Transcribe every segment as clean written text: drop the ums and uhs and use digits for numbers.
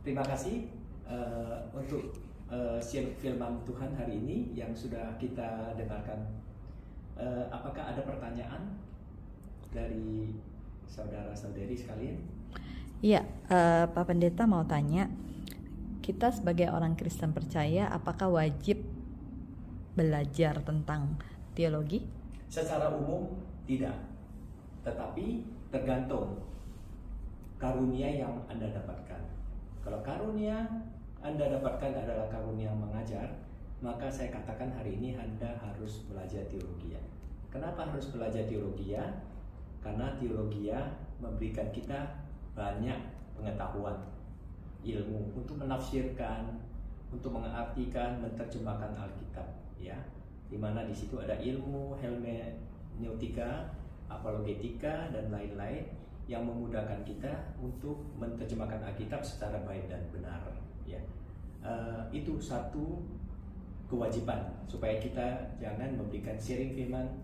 Terima kasih untuk firman Tuhan hari ini yang sudah kita dengarkan. Apakah ada pertanyaan dari saudara-saudari sekalian? Iya, Pak Pendeta mau tanya, kita sebagai orang Kristen percaya apakah wajib belajar tentang teologi? Secara umum tidak, tetapi tergantung karunia yang Anda dapatkan. Kalau karunia Anda dapatkan adalah karunia mengajar, maka saya katakan hari ini Anda harus belajar teologi. Kenapa harus belajar teologi? Karena teologi memberikan kita banyak pengetahuan, ilmu untuk menafsirkan, untuk mengartikan, menerjemahkan Alkitab, ya. Di mana di situ ada ilmu hermeneutika, apologetika dan lain-lain yang memudahkan kita untuk menerjemahkan Alkitab secara baik dan benar, ya. Itu satu kewajiban supaya kita jangan memberikan sharing firman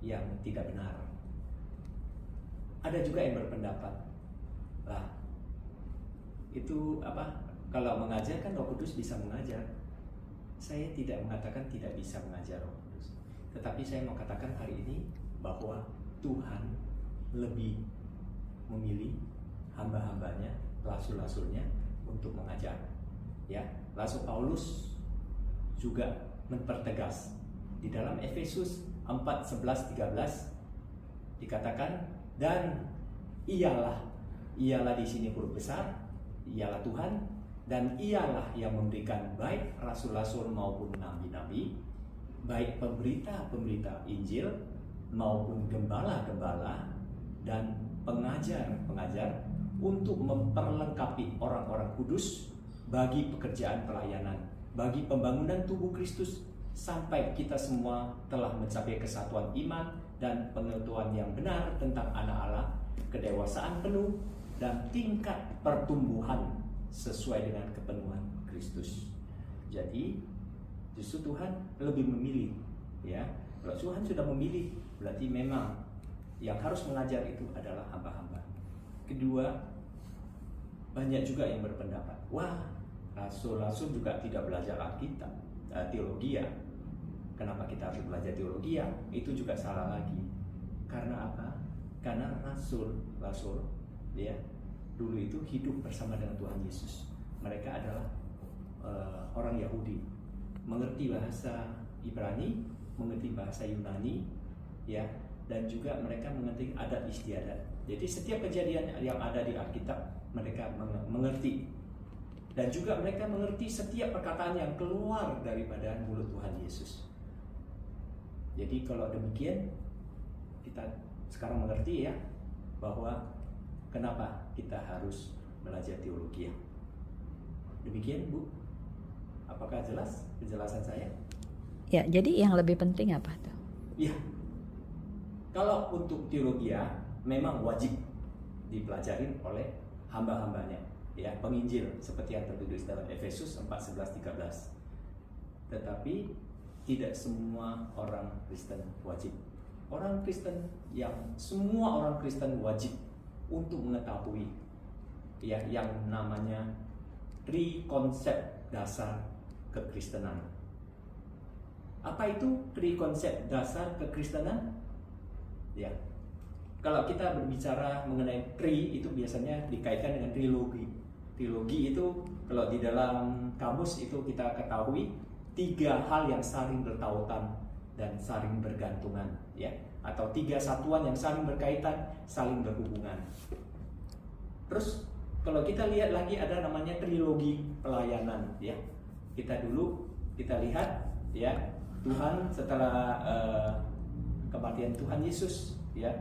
yang tidak benar. Ada juga yang berpendapat, lah itu kalau mengajar kan Roh Kudus bisa mengajar. Saya tidak mengatakan tidak bisa mengajar Roh Kudus, tetapi saya mau katakan hari ini bahwa Tuhan lebih memilih hamba-hambanya, rasul-rasulnya untuk mengajar. Ya, Rasul Paulus juga mempertegas di dalam Efesus 4:11-13 dikatakan, dan ialah di sini huruf besar, ialah Tuhan, dan ialah yang memberikan baik rasul-rasul maupun nabi-nabi, baik pemberita-pemberita Injil maupun gembala-gembala dan pengajar-pengajar untuk memperlengkapi orang-orang kudus bagi pekerjaan pelayanan, bagi pembangunan tubuh Kristus, sampai kita semua telah mencapai kesatuan iman dan pengetahuan yang benar tentang anak Allah, kedewasaan penuh dan tingkat pertumbuhan sesuai dengan kepenuhan Kristus. Jadi justru Tuhan lebih memilih, ya. Kalau Tuhan sudah memilih, berarti memang yang harus mengajar itu adalah hamba-hamba. Kedua, banyak juga yang berpendapat, wah, rasul-rasul juga tidak belajar Alkitab, teologi. Kenapa kita harus belajar teologi? Itu juga salah lagi. Karena apa? Karena rasul ya, dulu itu hidup bersama dengan Tuhan Yesus. Mereka adalah orang Yahudi, mengerti bahasa Ibrani, mengerti bahasa Yunani, ya, dan juga mereka mengerti adat istiadat. Jadi setiap kejadian yang ada di Alkitab mereka mengerti, dan juga mereka mengerti setiap perkataan yang keluar daripada mulut Tuhan Yesus. Jadi kalau demikian, kita sekarang mengerti, ya, bahwa kenapa kita harus belajar teologi. Demikian, Bu. Apakah jelas penjelasan saya? Ya, jadi yang lebih penting apa tuh? Iya. Kalau untuk teologi memang wajib dipelajarin oleh hamba-hambanya, ya, penginjil, seperti yang tertulis dalam Efesus 4:11-13. Tetapi tidak semua orang Kristen wajib. Semua orang Kristen wajib untuk mengetahui, ya, yang namanya 3 konsep dasar kekristenan. Apa itu 3 konsep dasar kekristenan? Ya, kalau kita berbicara mengenai itu biasanya dikaitkan dengan trilogi. Trilogi itu kalau di dalam kamus itu kita ketahui 3 hal yang saling bertautan dan saling bergantungan, ya, atau 3 satuan yang saling berkaitan, saling berhubungan. Terus kalau kita lihat lagi ada namanya trilogi pelayanan, ya. Kita lihat, ya, Tuhan setelah kematian Tuhan Yesus, ya,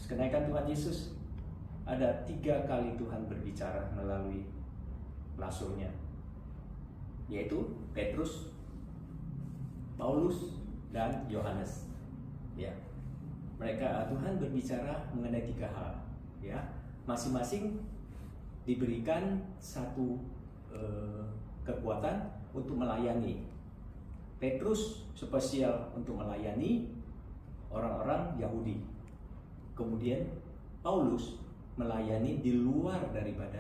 kenaikan Tuhan Yesus, ada 3 kali Tuhan berbicara melalui rasulnya, yaitu Petrus, Paulus, dan Yohanes, ya. Tuhan berbicara mengenai 3 hal, ya. Masing-masing diberikan satu kekuatan untuk melayani. Petrus spesial untuk melayani orang-orang Yahudi. Kemudian Paulus melayani di luar daripada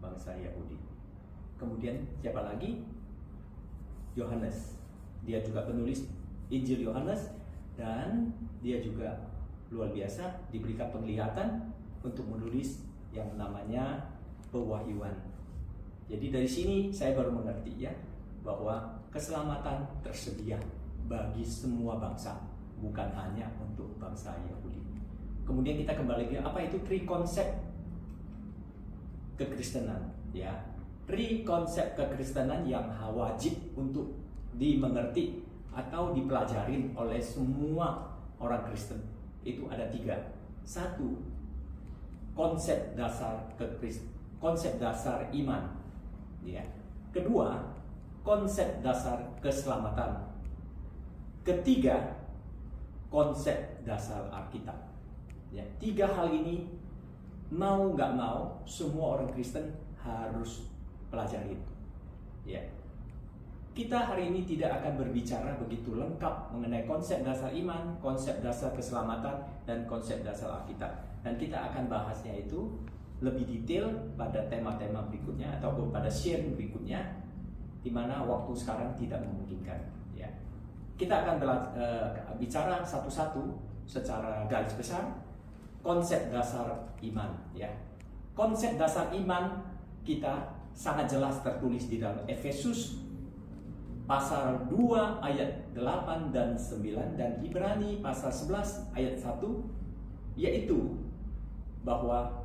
bangsa Yahudi. Kemudian siapa lagi? Yohanes. Dia juga penulis Injil Yohanes, dan dia juga luar biasa diberikan penglihatan untuk menulis yang namanya pewahyuan. Jadi dari sini saya baru mengerti ya, bahwa keselamatan tersedia bagi semua bangsa, bukan hanya untuk bangsa Yahudi. Kemudian kita kembali ke apa itu tri-konsep kekristenan ya. Tri-konsep kekristenan yang wajib untuk dimengerti atau dipelajarin oleh semua orang Kristen. Itu ada 3. 1, konsep dasar konsep dasar iman ya. Kedua, konsep dasar keselamatan. Ketiga, konsep dasar Alkitab ya. 3 hal ini mau nggak mau semua orang Kristen harus pelajari ya. Kita hari ini tidak akan berbicara begitu lengkap mengenai konsep dasar iman, konsep dasar keselamatan, dan konsep dasar Alkitab. Dan kita akan bahasnya itu lebih detail pada tema-tema berikutnya ataupun pada sharing berikutnya, di mana waktu sekarang tidak memungkinkan. Ya. Kita akan bicara satu-satu secara garis besar konsep dasar iman. Ya. Konsep dasar iman kita sangat jelas tertulis di dalam Efesus pasal 2 ayat 8 dan 9 dan Ibrani pasal 11 ayat 1, yaitu bahwa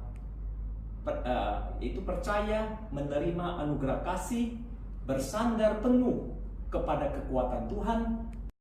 itu percaya menerima anugerah kasih, bersandar penuh kepada kekuatan Tuhan,